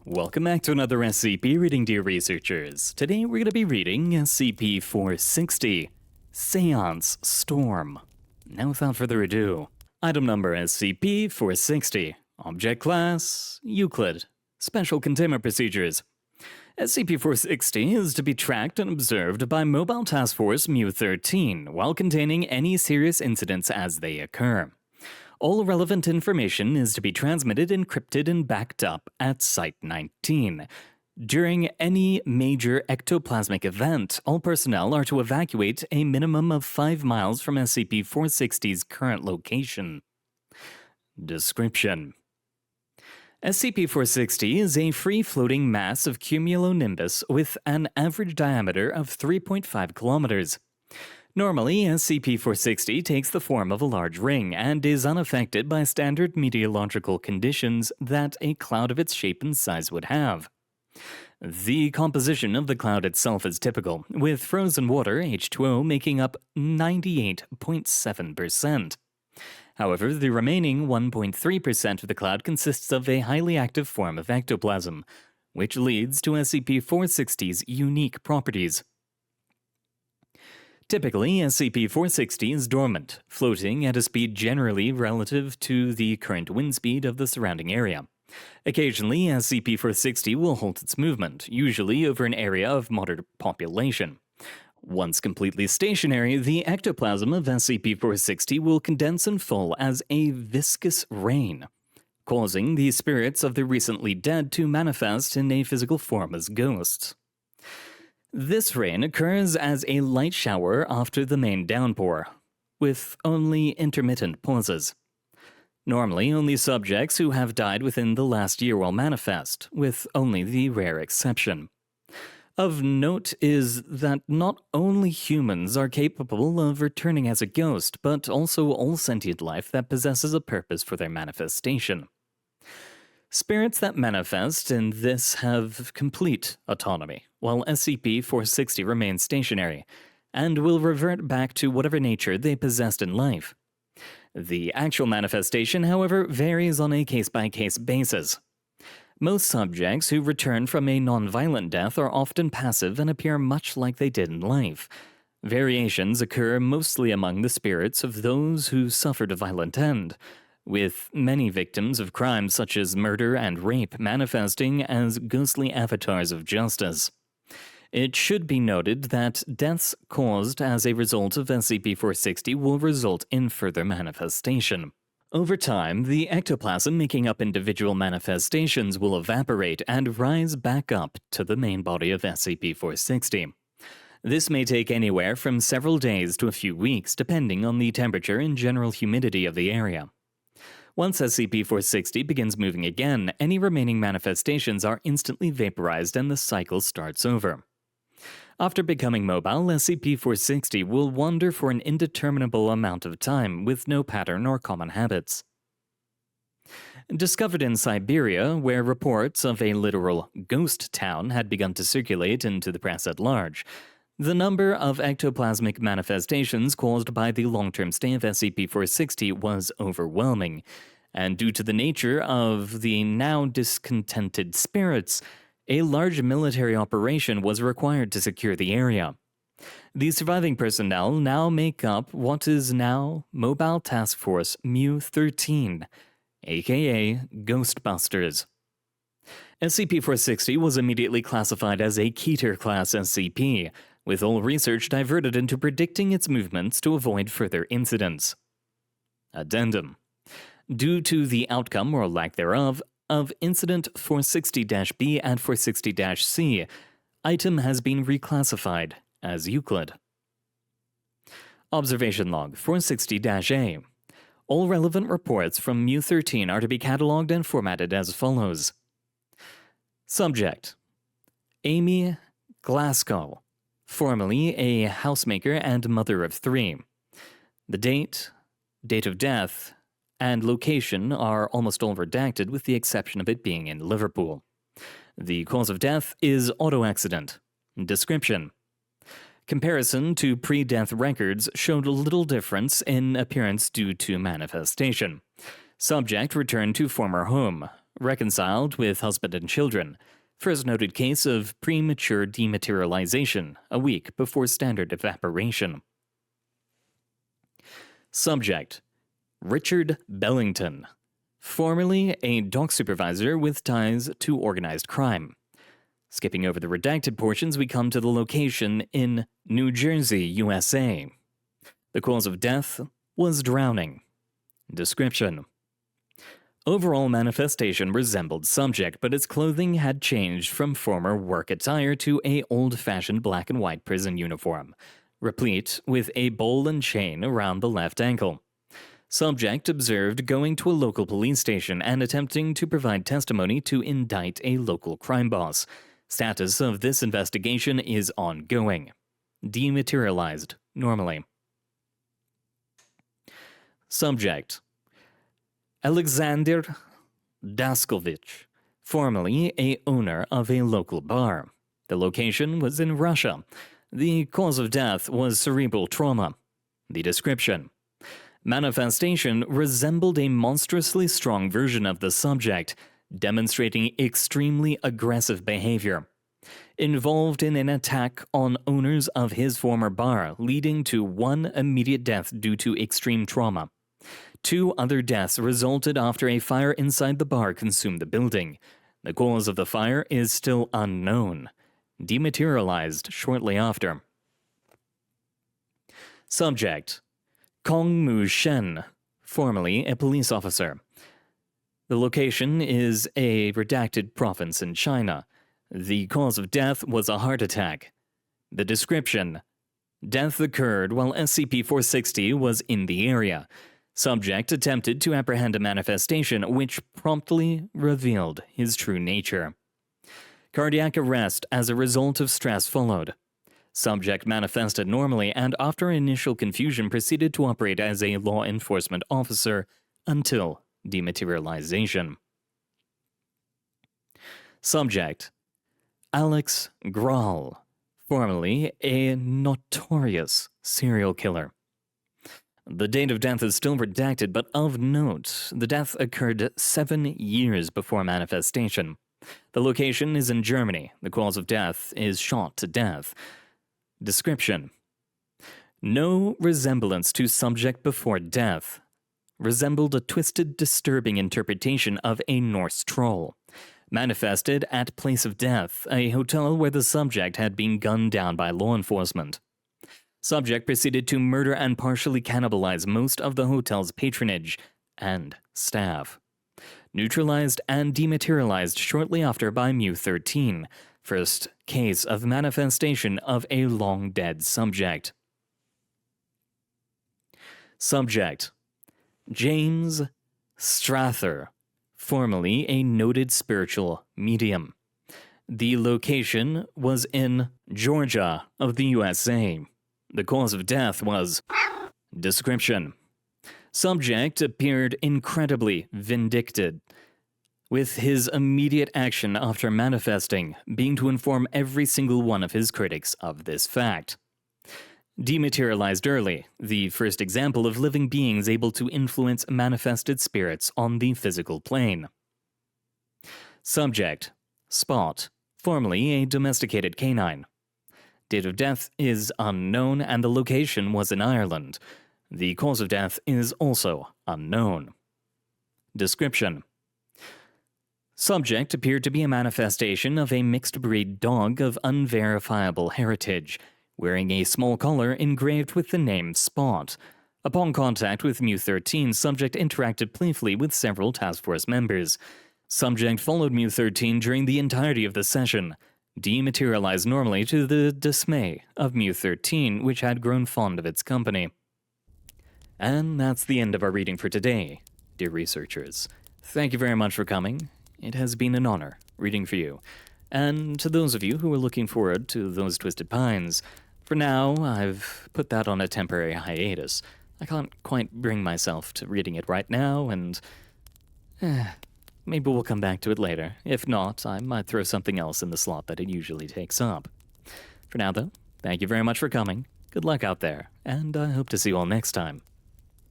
Welcome back to another SCP reading, dear researchers. Today we're going to be reading SCP-460, Séance Storm. Now without further ado, item number SCP-460, object class, Euclid, special containment procedures. SCP-460 is to be tracked and observed by Mobile Task Force Mu-13 while containing any serious incidents as they occur. All relevant information is to be transmitted, encrypted, and backed up at Site-19. During any major ectoplasmic event, all personnel are to evacuate a minimum of 5 miles from SCP-460's current location. Description: SCP-460 is a free-floating mass of cumulonimbus with an average diameter of 3.5 kilometers. Normally, SCP-460 takes the form of a large ring and is unaffected by standard meteorological conditions that a cloud of its shape and size would have. The composition of the cloud itself is typical, with frozen water, H2O, making up 98.7%. However, the remaining 1.3% of the cloud consists of a highly active form of ectoplasm, which leads to SCP-460's unique properties. Typically, SCP-460 is dormant, floating at a speed generally relative to the current wind speed of the surrounding area. Occasionally, SCP-460 will halt its movement, usually over an area of moderate population. Once completely stationary, the ectoplasm of SCP-460 will condense and fall as a viscous rain, causing the spirits of the recently dead to manifest in a physical form as ghosts. This rain occurs as a light shower after the main downpour, with only intermittent pauses. Normally, only subjects who have died within the last year will manifest, with only the rare exception. Of note is that not only humans are capable of returning as a ghost, but also all sentient life that possesses a purpose for their manifestation. Spirits that manifest in this have complete autonomy, while SCP-460 remains stationary, and will revert back to whatever nature they possessed in life. The actual manifestation, however, varies on a case-by-case basis. Most subjects who return from a non-violent death are often passive and appear much like they did in life. Variations occur mostly among the spirits of those who suffered a violent end, with many victims of crimes such as murder and rape manifesting as ghostly avatars of justice. It should be noted that deaths caused as a result of SCP-460 will result in further manifestation. Over time, the ectoplasm making up individual manifestations will evaporate and rise back up to the main body of SCP-460. This may take anywhere from several days to a few weeks, depending on the temperature and general humidity of the area. Once SCP-460 begins moving again, any remaining manifestations are instantly vaporized and the cycle starts over. After becoming mobile, SCP-460 will wander for an indeterminable amount of time with no pattern or common habits. Discovered in Siberia, where reports of a literal ghost town had begun to circulate into the press at large, the number of ectoplasmic manifestations caused by the long-term stay of SCP-460 was overwhelming, and due to the nature of the now discontented spirits, a large military operation was required to secure the area. The surviving personnel now make up what is now Mobile Task Force Mu-13, aka Ghostbusters. SCP-460 was immediately classified as a Keter-class SCP, with all research diverted into predicting its movements to avoid further incidents. Addendum: due to the outcome, or lack thereof, of Incident 460-B and 460-C, item has been reclassified as Euclid. Observation Log 460-A. All relevant reports from Mu-13 are to be catalogued and formatted as follows. Subject: Amy Glasgow, formerly a housemaker and mother of 3. The date of death, and location are almost all redacted with the exception of it being in Liverpool. The cause of death is auto accident. Description: comparison to pre-death records showed little difference in appearance due to manifestation. Subject returned to former home. reconciled with husband and children. First noted case of premature dematerialization, a week before standard evaporation. Subject: Richard Bellington, formerly a dock supervisor with ties to organized crime. Skipping over the redacted portions, we come to the location in New Jersey, USA. The cause of death was drowning. Description: Overall manifestation resembled subject, but its clothing had changed from former work attire to a old-fashioned black and white prison uniform, replete with a ball and chain around the left ankle. Subject observed going to a local police station and attempting to provide testimony to indict a local crime boss. Status of this investigation is ongoing. Dematerialized normally. Subject: Alexander Daskovich, formerly a owner of a local bar. The location was in Russia. The cause of death was cerebral trauma. The description: Manifestation resembled a monstrously strong version of the subject, demonstrating extremely aggressive behavior. Involved in an attack on owners of his former bar, leading to one immediate death due to extreme trauma. 2 other deaths resulted after a fire inside the bar consumed the building. The cause of the fire is still unknown. Dematerialized shortly after. Subject: Kong Mu Shen, formerly a police officer. The location is a redacted province in China. The cause of death was a heart attack. The description: Death occurred while SCP-460 was in the area. Subject attempted to apprehend a manifestation which promptly revealed his true nature. Cardiac arrest as a result of stress followed. Subject manifested normally and after initial confusion proceeded to operate as a law enforcement officer until dematerialization. Subject: Alex Grahl, formerly a notorious serial killer. The date of death is still redacted, but of note, the death occurred 7 years before manifestation. The location is in Germany. The cause of death is shot to death. Description: No resemblance to subject before death. Resembled a twisted, disturbing interpretation of a Norse troll. Manifested at place of death, a hotel where the subject had been gunned down by law enforcement. Subject proceeded to murder and partially cannibalize most of the hotel's patronage and staff. Neutralized and dematerialized shortly after by Mu-13, first case of manifestation of a long-dead subject. Subject: James Strather, formerly a noted spiritual medium. The location was in Georgia of the USA. The cause of death was... Description: Subject appeared incredibly vindictive, with his immediate action after manifesting being to inform every single one of his critics of this fact. Dematerialized early, the first example of living beings able to influence manifested spirits on the physical plane. Subject: Spot, formerly a domesticated canine. Date of death is unknown and the location was in Ireland. The cause of death is also unknown. Description: Subject appeared to be a manifestation of a mixed-breed dog of unverifiable heritage, wearing a small collar engraved with the name Spot. Upon contact with Mu-13, subject interacted playfully with several task force members. Subject followed Mu-13 during the entirety of the session. Dematerialized normally to the dismay of Mu-13, which had grown fond of its company. And that's the end of our reading for today, dear researchers. Thank you very much for coming. It has been an honor reading for you. And to those of you who are looking forward to Those Twisted Pines, for now, I've put that on a temporary hiatus. I can't quite bring myself to reading it right now, and maybe we'll come back to it later. If not, I might throw something else in the slot that it usually takes up. For now, though, thank you very much for coming. Good luck out there, and I hope to see you all next time.